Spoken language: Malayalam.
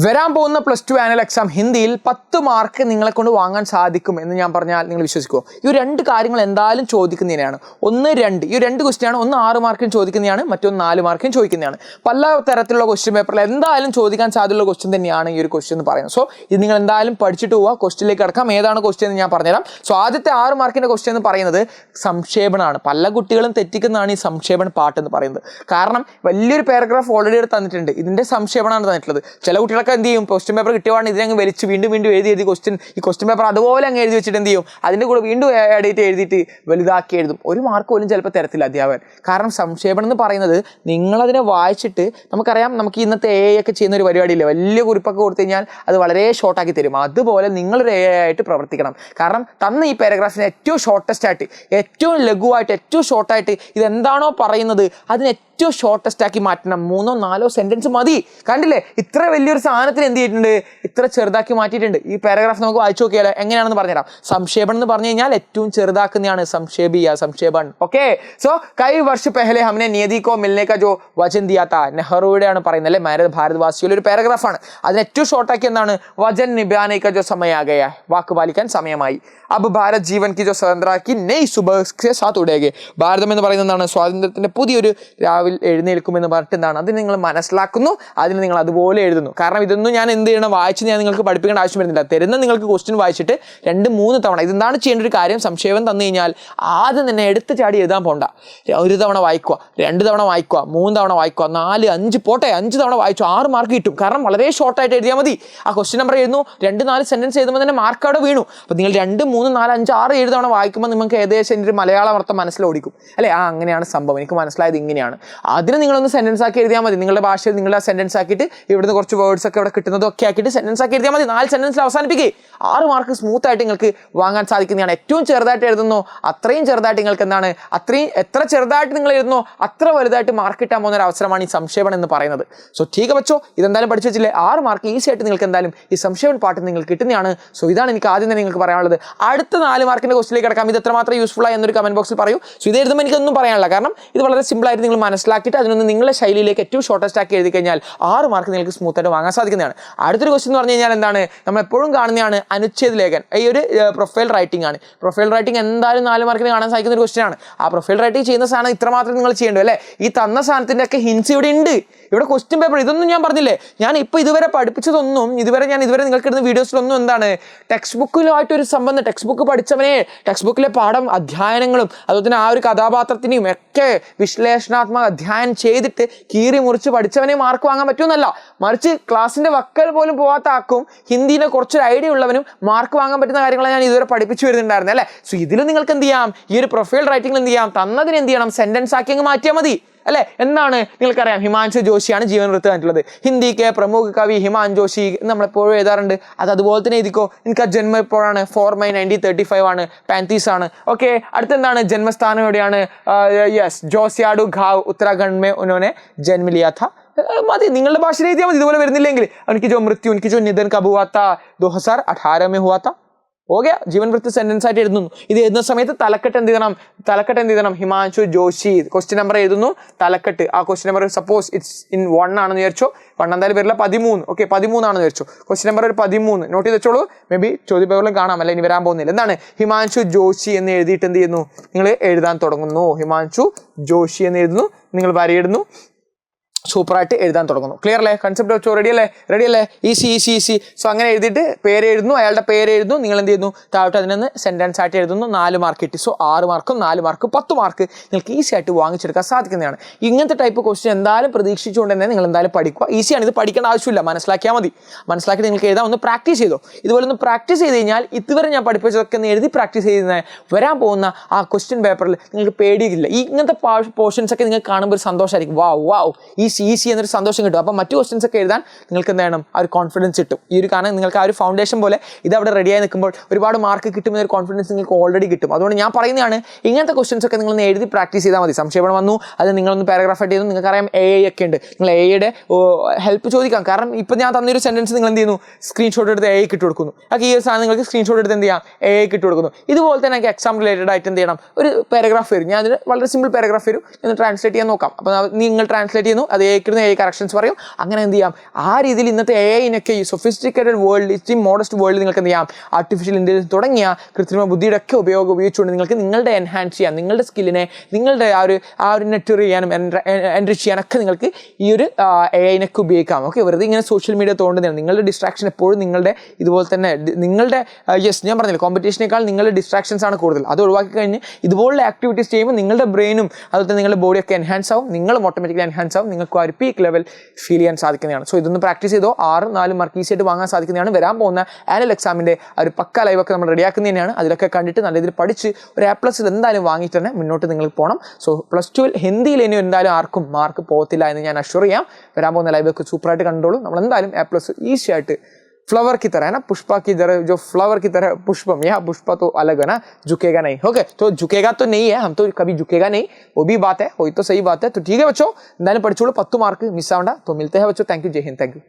വരാൻ പോകുന്ന +2 ആനുവൽ എക്സാം ഹിന്ദിയിൽ 10 മാർക്ക് നിങ്ങളെ കൊണ്ട് വാങ്ങാൻ സാധിക്കും എന്ന് ഞാൻ പറഞ്ഞാൽ നിങ്ങൾ വിശ്വസിക്കുമോ? ഈ രണ്ട് കാര്യങ്ങൾ എന്തായാലും ചോദിക്കുന്നതിനാണ്. ഒന്ന് 2 ഈ 2 ക്വസ്റ്റ്യനാണ്. ഒന്ന് 6 മാർക്കിന് ചോദിക്കുന്നതാണ്, മറ്റൊന്ന് 4 മാർക്കിന് ചോദിക്കുന്നതാണ്. പല തരത്തിലുള്ള ക്വസ്റ്റ്യൻ പേപ്പറിൽ എന്തായാലും ചോദിക്കാൻ സാധ്യതയുള്ള ക്വസ്റ്റ്യൻ തന്നെയാണ് ഈ ഒരു ക്വസ്റ്റ്യൻ എന്ന് പറയുന്നത്. സോ ഇത് നിങ്ങൾ എന്തായാലും പഠിച്ചിട്ട് പോവുക. ക്വസ്റ്റ്യനിലേക്ക് കിടക്കാം. ഏതാണ് ക്വസ്റ്റ്യൻ എന്ന് ഞാൻ പറഞ്ഞുതരാം. സോ ആദ്യത്തെ 6 മാർക്കിൻ്റെ ക്വസ്റ്റ്യൻ എന്ന് പറയുന്നത് സംക്ഷേപണമാണ്. പല കുട്ടികളും തെറ്റിക്കുന്നതാണ് ഈ സംക്ഷേപണ പാട്ട് എന്ന് പറയുന്നത്. കാരണം വലിയൊരു പാരഗ്രാഫ് ഓൾറെഡി ഇവിടെ തന്നിട്ടുണ്ട്. ഇതിൻ്റെ സംക്ഷേപണമാണ് തന്നിട്ടുള്ളത്. ചില കുട്ടികളൊക്കെ എന്ത് ചെയ്യും, ക്വസ്റ്റ്യൻ പേപ്പർ കിട്ടിയവാണ് ഇതിനങ്ങ് വലിച്ച് വീണ്ടും എഴുതി ഈ ക്വസ്റ്റ്യൻ പേപ്പർ അതുപോലെ അങ്ങ് എഴുതി വെച്ചിട്ട് എന്ത് ചെയ്യും, അതിൻ്റെ കൂടെ വീണ്ടും എഡിറ്റ് എഴുതിയിട്ട് വലുതാക്കി എഴുതും. ഒരു മാർക്ക് പോലും ചിലപ്പോൾ തരത്തില്ല അധ്യാപകൻ. കാരണം സംക്ഷേപണം എന്ന് പറയുന്നത് നിങ്ങളതിനെ വായിച്ചിട്ട്, നമുക്കറിയാം നമുക്ക് ഇന്നത്തെ AI ഒക്കെ ചെയ്യുന്ന ഒരു പരിപാടിയില്ല, വലിയ കുറിപ്പൊക്കെ കൊടുത്തു കഴിഞ്ഞാൽ അത് വളരെ ഷോർട്ടാക്കി തരും. അതുപോലെ നിങ്ങളൊരു AI ആയിട്ട് പ്രവർത്തിക്കണം. കാരണം തന്ന ഈ പാരഗ്രാഫിനെ ഏറ്റവും ഷോർട്ടസ്റ്റ് ആയിട്ട്, ഏറ്റവും ലഘുവായിട്ട്, ഏറ്റവും ഷോർട്ടായിട്ട് ഇതെന്താണോ പറയുന്നത് അതിന് ഏറ്റവും ഷോർട്ടസ്റ്റ് ആക്കി മാറ്റണം. 3 or 4 സെൻറ്റൻസ് മതി. കണ്ടില്ലേ, ഇത്ര വലിയൊരു സാധനത്തിന് എന്ത് ചെയ്തിട്ടുണ്ട്, ഇത്ര ചെറുതാക്കി മാറ്റിയിട്ടുണ്ട്. ഈ പാരഗ്രാഫ് നമുക്ക് വായിച്ചു നോക്കിയാലോ എങ്ങനെയാണെന്ന് പറഞ്ഞുതരാം. സംക്ഷേപണം എന്ന് പറഞ്ഞു കഴിഞ്ഞാൽ ഏറ്റവും ചെറുതാക്കുന്നതാണ് സംക്ഷേപൺ. ഓക്കെ, സോ കൈ വർഷ പെഹലെ ഹംനെ നിയതി കോ മിൽനെ കാ ജോ വചൻ ദിയാ താ, നെഹ്റുവിടെയാണ് പറയുന്നത് അല്ലേ, മേരെ ഭാരതവാസിയുടെ ഒരു പാരഗ്രാഫാണ്. അതിന് ഏറ്റവും ഷോർട്ടാക്കി എന്താണ്, വചൻ നിബാനെ കാ ജോ സമയ ആ ഗയാ, വാക്ക് പാലിക്കാൻ സമയമായി. അബ് ഭാരത് ജീവൻ കി ജോ സ്വതന്ത്ര കി നയ് സുബഹ് കെ സാത്ത് ഉടേഗെ, ഭാരതം എന്ന് പറയുന്നത് എന്താണ്, സ്വാതന്ത്ര്യത്തിന്റെ പുതിയൊരു രാവിലെ എഴുന്നേൽക്കുമെന്ന് പറഞ്ഞിട്ട് എന്താണ്, അത് നിങ്ങൾ മനസ്സിലാക്കുന്നു, അതിന് നിങ്ങൾ അതുപോലെ എഴുതുന്നു. കാരണം ഇതൊന്നും ഞാൻ എന്ത് ചെയ്യണം, വായിച്ച് ഞാൻ നിങ്ങൾക്ക് പഠിപ്പിക്കേണ്ട ആവശ്യം വരുന്നില്ല. തരുന്ന നിങ്ങൾക്ക് ക്വസ്റ്റ്യൻ വായിച്ചിട്ട് 2-3 തവണ ഇതെന്താണ് ചെയ്യേണ്ട ഒരു കാര്യം, സംക്ഷേപം തന്നു കഴിഞ്ഞാൽ ആദ്യം തന്നെ എടുത്ത് ചാടി എഴുതാൻ പോണ്ട. 1 തവണ വായിക്കുക, 2 തവണ വായിക്കുക, 3 തവണ വായിക്കുക, 4, 5 പോട്ടെ 5 തവണ വായിച്ചു 6 മാർക്ക് കിട്ടും. കാരണം വളരെ ഷോർട്ടായിട്ട് എഴുതിയാൽ മതി. ആ ക്വസ്റ്റ്യൻ നമ്പർ എഴുതുന്നു, 2-4 സെൻറ്റൻസ് എഴുതുമ്പോൾ തന്നെ മാർക്ക് അവിടെ വീണു. അപ്പോൾ നിങ്ങൾ 2, 3, 4, 5, 6, 7 തവണ വായിക്കുമ്പോൾ നിങ്ങൾക്ക് ഏകദേശം എൻ്റെ ഒരു മലയാളം അർത്ഥം മനസ്സിലോടിക്കും അല്ലേ. അങ്ങനെയാണ് സംഭവം, എനിക്ക് മനസ്സിലായത് ഇങ്ങനെയാണ്. അതിന് നിങ്ങളൊന്ന് സെൻറ്റൻസ് ആക്കി എഴുതിയാൽ മതി. നിങ്ങളുടെ ഭാഷയിൽ നിങ്ങളുടെ സെൻറ്റൻസ് ആക്കിയിട്ട് ഇവിടുന്ന് കുറച്ച് വേർഡ്സ് ഒക്കെ ഇവിടെ കിട്ടുന്നതൊക്കെ ആക്കിയിട്ട് സെൻറ്റൻസ് ആക്കി എഴുതിയാൽ മതി. 4 സെൻറ്റൻസിൽ അവസാനിപ്പിക്കുക. 6 മാർക്ക് സ്മൂത്ത് ആയിട്ട് നിങ്ങൾക്ക് വാങ്ങാൻ സാധിക്കുന്നതാണ്. ഏറ്റവും ചെറുതായിട്ട് എഴുതുന്നു അത്രയും ചെറുതായിട്ട് നിങ്ങൾക്ക് എന്താണ്, എത്ര ചെറുതായിട്ട് നിങ്ങൾ എഴുതുന്നോ അത്ര വലുതായിട്ട് മാർക്ക് കിട്ടാൻ പോകുന്ന ഒരു അവസരമാണ് ഈ സംക്ഷേപണം എന്ന് പറയുന്നത്. സോ ടീക്ക് വെച്ചോ, ഇതെന്തായാലും പഠിച്ചു വെച്ചില്ലേ, 6 മാർക്ക് ഈസി ആയിട്ട് നിങ്ങൾക്ക് എന്തായാലും ഈ സംക്ഷേപൺ പാട്ട് നിങ്ങൾക്ക് കിട്ടുന്നതാണ്. സോ ഇതാണ് എനിക്ക് ആദ്യം തന്നെ നിങ്ങൾക്ക് പറയാനുള്ളത്. അടുത്ത 4 മാർക്കിൻ്റെ ക്വസ്റ്റിലേക്ക് കിടക്കാം. ഇത് എത്രമാത്രം യൂസ്ഫുൾ ആയി എന്നൊരു കമന്റ് ബോക്സിൽ പറയൂ. സോ ഇത് എഴുതുമ്പോൾ എനിക്കൊന്നും പറയാനില്ല, കാരണം ഇത് വളരെ സിമ്പിൾ ആയിട്ട് നിങ്ങൾ മനസ്സിലാക്കിയിട്ട് അതിനൊന്ന് നിങ്ങളുടെ ശൈലിയിലേക്ക് ഏറ്റവും ഷോർട്ടസ്റ്റ് ആക്കി എഴുതി കഴിഞ്ഞാൽ 6 മാർക്ക് നിങ്ങൾക്ക് സ്മൂത്ത് ആയിട്ട് വാങ്ങാൻ സാധിക്കുന്നതാണ്. അടുത്തൊരു ക്വസ്റ്റ്യൻ എന്ന് പറഞ്ഞു കഴിഞ്ഞാൽ എന്താണ്, നമ്മൾ എപ്പോഴും കാണുന്നതാണ് അനുച്ഛേദ ലേഖൻ. ഈ ഒരു പ്രൊഫൈൽ റൈറ്റിംഗ് ആണ്. പ്രൊഫൈൽ റൈറ്റിംഗ് എന്തായാലും 4 മാർക്കിന് കാണാൻ സാധിക്കുന്ന ഒരു ക്വസ്റ്റ്യൻ ആണ്. ആ പ്രൊഫൈൽ റൈറ്റിംഗ് ചെയ്യുന്ന സാധനം ഇത്രമാത്രം നിങ്ങൾ ചെയ്യേണ്ടു അല്ലേ. ഈ തന്ന സാധനത്തിൻ്റെ ഒക്കെ ഹിൻസ് ഇവിടെ ഉണ്ട്. ഇവിടെ ക്വസ്റ്റ്യൻ പേപ്പർ ഇതൊന്നും ഞാൻ പറഞ്ഞില്ലേ, ഞാൻ ഇപ്പോൾ ഇതുവരെ പഠിപ്പിച്ചതൊന്നും ഇതുവരെ നിങ്ങൾക്ക് ഇടുന്ന വീഡിയോസിലൊന്നും എന്താണ് ടെക്സ്റ്റ് ബുക്കിലുമായിട്ടൊരു സംബന്ധം, ടെക്സ്റ്റ് ബുക്ക് പഠിച്ചവനെ ടെക്സ്റ്റ് ബുക്കിലെ പാഠം അധ്യായനങ്ങളും അതുപോലെ തന്നെ ആ ഒരു കഥാപാത്രത്തിനെയും ഒക്കെ വിശ്ലേഷണാത്മക അധ്യായനം ചെയ്തിട്ട് കീറി മുറിച്ച് പഠിച്ചവനെ മാർക്ക് വാങ്ങാൻ പറ്റുമെന്നല്ല, മറിച്ച് ക്ലാസ്സിൻ്റെ വക്കൽ പോലും പോകാത്ത ആക്കും ഹിന്ദിനെ കുറച്ചൊരു ഐഡിയ ഉള്ളവനും മാർക്ക് വാങ്ങാൻ പറ്റുന്ന കാര്യങ്ങളാണ് ഞാൻ ഇതുവരെ പഠിപ്പിച്ചു വരുന്നുണ്ടായിരുന്നത് അല്ലേ. സോ ഇതിൽ നിങ്ങൾക്ക് എന്ത് ചെയ്യാം, ഈ ഒരു പ്രൊഫൈൽ റൈറ്റിംഗിൽ എന്ത് ചെയ്യാം, തന്നതിന് എന്ത് ചെയ്യണം, സെൻറ്റൻസ് ആക്കി അങ്ങ് മാറ്റിയാൽ മതി അല്ലേ. എന്താണ് നിങ്ങൾക്കറിയാം, ഹിമാൻശു ജോഷിയാണ് ജീവൻ വൃത്ത് കണ്ടിട്ടുള്ളത്. ഹിന്ദിക്ക് പ്രമുഖ കവി ഹിമാൻ ജോഷി നമ്മളെപ്പോഴും എഴുതാറുണ്ട്. അത് അതുപോലെ തന്നെ എഴുതിക്കോ. എനിക്ക് ആ ജന്മം എപ്പോഴാണ്, 4 May 1935 ആണ്, 35 ആണ്. ഓക്കെ, അടുത്തെന്താണ്, ജന്മസ്ഥാനം എവിടെയാണ്, യെസ് ജോസിയാഡു ഖാവ് ഉത്തരാഖണ്ഡ് മേ ഉന്നോനെ ജന്മ ലിയാ था. മതി, നിങ്ങളുടെ ഭാഷയിൽ എഴുതിയാൽ മതി. ഇതുപോലെ വരുന്നില്ലെങ്കിൽ എനിക്ക് ജോ മൃത്യു എനിക്ക് ജോ നിധൻ കബ് ഹുവാ था 2018 में हुआ था. ഓക്കെ, ജീവൻ വൃത്തി സെൻറ്റൻസ് ആയിട്ട് എഴുതുന്നു. ഇത് എഴുതുന്ന സമയത്ത് തലക്കെട്ട് എന്ത് ചെയ്യണം, ഹിമാൻശു ജോഷി. ക്വസ്റ്റ്യൻ നമ്പർ എഴുതുന്നു, തലക്കെട്ട്. ആ question number suppose it's in 1 ആണെന്ന് വിചാരിച്ചോ, 1 എന്തായാലും വരില്ല, 13. ഓക്കെ, 13 ആണെന്ന് വിചാരിച്ചു. ക്വസ്റ്റ്യൻ നമ്പർ ഒരു 13 നോട്ട് ചെയ്ത് വെച്ചോളൂ. മേ ബി ചോദ്യപേപ്പറിലും കാണാം, അല്ല ഇനി വരാൻ പോകുന്നില്ല. എന്താണ്, ഹിമാൻശു ജോഷി എന്ന് എഴുതിയിട്ട് എന്ത് ചെയ്യുന്നു, നിങ്ങൾ എഴുതാൻ തുടങ്ങുന്നു. ഹിമാൻശു ജോഷി എന്ന് എഴുതുന്നു, നിങ്ങൾ വരയിടുന്നു, സൂപ്പറായിട്ട് എഴുതാൻ തുടങ്ങുന്നു. ക്ലിയർ അല്ലേ, കൺസെപ്റ്റ് വെച്ചോ, റെഡി അല്ലേ, ഈസി. സോ അങ്ങനെ എഴുതിയിട്ട് പേര് എഴുതുന്നു, അയാളുടെ പേര് എഴുതുന്നു, നിങ്ങൾ എന്ത് ചെയ്യുന്നു, താഴോട്ട് അതിനൊന്ന് സെൻറ്റൻസ് ആയിട്ട് എഴുതുന്നു. 4 മാർക്ക് കിട്ടി. സോ 6 മാർക്കും 4 മാർക്കും 10 മാർക്ക് നിങ്ങൾക്ക് ഈസി ആയിട്ട് വാങ്ങിച്ചെടുക്കാൻ സാധിക്കുന്നതാണ്. ഇങ്ങനത്തെ ടൈപ്പ് ക്വസ്റ്റ്യൻ എന്തായാലും പ്രതീക്ഷിച്ചുകൊണ്ട് തന്നെ നിങ്ങൾ എന്തായാലും പഠിക്കുക. ഈസിയാണ്, ഇത് പഠിക്കേണ്ട ആവശ്യമില്ല, മനസ്സിലാക്കിയാൽ മതി. മനസ്സിലാക്കി നിങ്ങൾക്ക് എഴുതാൻ ഒന്ന് പ്രാക്ടീസ് ചെയ്തോ. ഇതുപോലെ ഒന്ന് പ്രാക്ടീസ് ചെയ്ത് കഴിഞ്ഞാൽ ഇതുവരെ ഞാൻ പഠിപ്പിച്ചതൊക്കെ ഒന്ന് എഴുതി പ്രാക്ടീസ് ചെയ്യുന്ന വരാൻ പോകുന്ന ആ ക്വസ്റ്റ്യൻ പേപ്പറിൽ നിങ്ങൾക്ക് പേടിയില്ല. ഇങ്ങനത്തെ പോർഷൻസ് ഒക്കെ നിങ്ങൾക്ക് കാണുമ്പോൾ ഒരു സന്തോഷമായിരിക്കും. വാവ് ഈസി എന്നൊരു സന്തോഷം കിട്ടും. അപ്പോൾ മറ്റു ക്വസ്റ്റ്യൻസ് ഒക്കെ എഴുതാൻ നിങ്ങൾക്ക് എന്ത് വേണം, ആ ഒരു കോൺഫിഡൻസ് കിട്ടും. ഈ ഒരു കാരണം നിങ്ങൾക്ക് ആ ഒരു ഫൗണ്ടേഷൻ പോലെ ഇത് അവിടെ റെഡിയായി നിൽക്കുമ്പോൾ ഒരുപാട് മാർക്ക് കിട്ടുമെന്നൊരു കോൺഫിഡൻസ് നിങ്ങൾക്ക് ഓൾറെഡി കിട്ടും. അതുകൊണ്ട് ഞാൻ പറയുന്നതാണ്, ഇങ്ങനത്തെ ക്വസ്റ്റ്യൻസ് ഒക്കെ നിങ്ങൾ എഴുതി പ്രാക്ടീസ് ചെയ്താൽ മതി. സംക്ഷേപണം വന്നു, അത് നിങ്ങളൊന്ന് പാരഗ്രാഫ് ആയിട്ട് ചെയ്തു. നിങ്ങൾക്കറിയാം AI ഒക്കെ ഉണ്ട്, നിങ്ങൾ AIയുടെ ഹെൽപ്പ് ചോദിക്കാം. കാരണം ഇപ്പോൾ ഞാൻ തന്നൊരു സെൻറ്റൻസ് നിങ്ങൾ എന്ത് ചെയ്യുന്നു, സ്ക്രീൻഷോട്ട് എടുത്ത് AI ഇട്ട് കൊടുക്കുന്നു. ആ ഈ ഒരു സാധനം നിങ്ങൾക്ക് സ്ക്രീൻഷോട്ട് എടുത്ത് എന്ത് ചെയ്യാം, AI ഇട്ട് കൊടുക്കുന്നു. ഇതുപോലെ തന്നെ എനിക്ക് എക്സാം റിലേറ്റഡ് ആയിട്ട് എന്ത് ചെയ്യണം, ഒരു പാരഗ്രാഫ് വരും. ഞാൻ അതിന് വളരെ സിമ്പിൾ പാരഗ്രാഫ് വരും, ഒന്ന് ട്രാൻസ്ലേറ്റ് ചെയ്യാൻ നോക്കാം. അപ്പോൾ നിങ്ങൾ ട്രാൻസ്ലേറ്റ് ചെയ്യുന്നു, അത് അത് എ കറക്ഷൻസ് പറയും. അങ്ങനെ എന്ത് ചെയ്യാം, ആ രീതിയിൽ ഇന്നത്തെ AI-നൊക്കെ ഈ സൊഫിസ്റ്റിക്കേറ്റഡ് വേൾഡ്, ഈ മോഡസ്റ്റ് വേൾഡ് നിങ്ങൾക്ക് എന്ത് ചെയ്യാം, ആർട്ടിഫിഷ്യൽ ഇൻ്റലിജൻസ് തുടങ്ങിയ കൃത്രിമ ബുദ്ധിയുടെ ഒക്കെ ഉപയോഗിച്ചുകൊണ്ട് നിങ്ങൾക്ക് നിങ്ങളുടെ എൻഹാൻസ് ചെയ്യാം, നിങ്ങളുടെ സ്കില്ലിനെ, നിങ്ങളുടെ ആ ഒരു നെറ്റ് ചെയ്യാനും എൻറിച്ച് ചെയ്യാനൊക്കെ നിങ്ങൾക്ക് ഈ ഒരു AI-നൊക്കെ ഉപയോഗിക്കാം. ഓക്കെ, വെറുതെ ഇങ്ങനെ സോഷ്യൽ മീഡിയ തോണ്ടുന്നതാണ്. നിങ്ങളുടെ ഡിസ്ട്രാക്ഷൻ എപ്പോഴും നിങ്ങളുടെ ഇതുപോലെ തന്നെ നിങ്ങളുടെ ഞാൻ പറഞ്ഞില്ല, കോമ്പറ്റീഷനേക്കാൾ നിങ്ങളുടെ ഡിസ്ട്രാക്ഷൻസ് ആണ് കൂടുതൽ. അത് ഒഴിവാക്കി കഴിഞ്ഞ് ഇതുപോലുള്ള ആക്ടിവിറ്റീസ് ചെയ്യുമ്പോൾ നിങ്ങളുടെ ബ്രെയിനും അതുപോലെ തന്നെ നിങ്ങളുടെ ബോഡിയൊക്കെ എൻഹാൻസ് ആവും, നിങ്ങളും ഓട്ടോമാറ്റിക്കലി എൻഹാൻസ് ആവും, നിങ്ങൾക്ക് ആ ഒരു പീക്ക് ലെവൽ ഫീൽ ചെയ്യാൻ സാധിക്കുന്നതാണ്. സോ ഇതൊന്ന് പ്രാക്ടീസ് ചെയ്തോ, 6-4 മാർക്ക് ഈസി ആയിട്ട് വാങ്ങാൻ സാധിക്കുന്നതാണ്. വരാൻ പോകുന്ന ആനുവൽ എക്സാമിൻ്റെ ഒരു പക്ക ലൈവൊക്കെ നമ്മൾ റെഡിയാക്കുന്നത് തന്നെയാണ്. അതിലൊക്കെ കണ്ടിട്ട് നല്ല രീതിയിൽ പഠിച്ച് ഒരു A+ എന്തായാലും വാങ്ങിയിട്ട് തന്നെ മുന്നോട്ട് നിങ്ങൾ പോകണം. സോ +2 ഹിന്ദിയിൽ ഇനി എന്തായാലും ആർക്കും മാർക്ക് പോകത്തില്ല എന്ന് ഞാൻ അഷ്വർ ചെയ്യാം. വരാൻ പോകുന്ന ലൈവൊക്കെ സൂപ്പറായിട്ട് കണ്ടോളൂ. നമ്മൾ എന്തായാലും A+ ഈസി ആയിട്ട് फ्लावर की तरह है ना, पुष्पा की तरह, जो फ्लावर की तरह पुष्पम, यह पुष्पा तो अलग है ना, झुकेगा नहीं. ओके, तो झुकेगा तो नहीं है, हम तो कभी झुकेगा नहीं, वो भी बात है, वही तो सही बात है. तो ठीक है बच्चों, എന്തായാലും പഠിച്ചോളൂ, 10 മാർക്ക് മിസ് ആവണ്ട. तो मिलते हैं बच्चों, थैंक यू, जय हिंद, थैंक यू.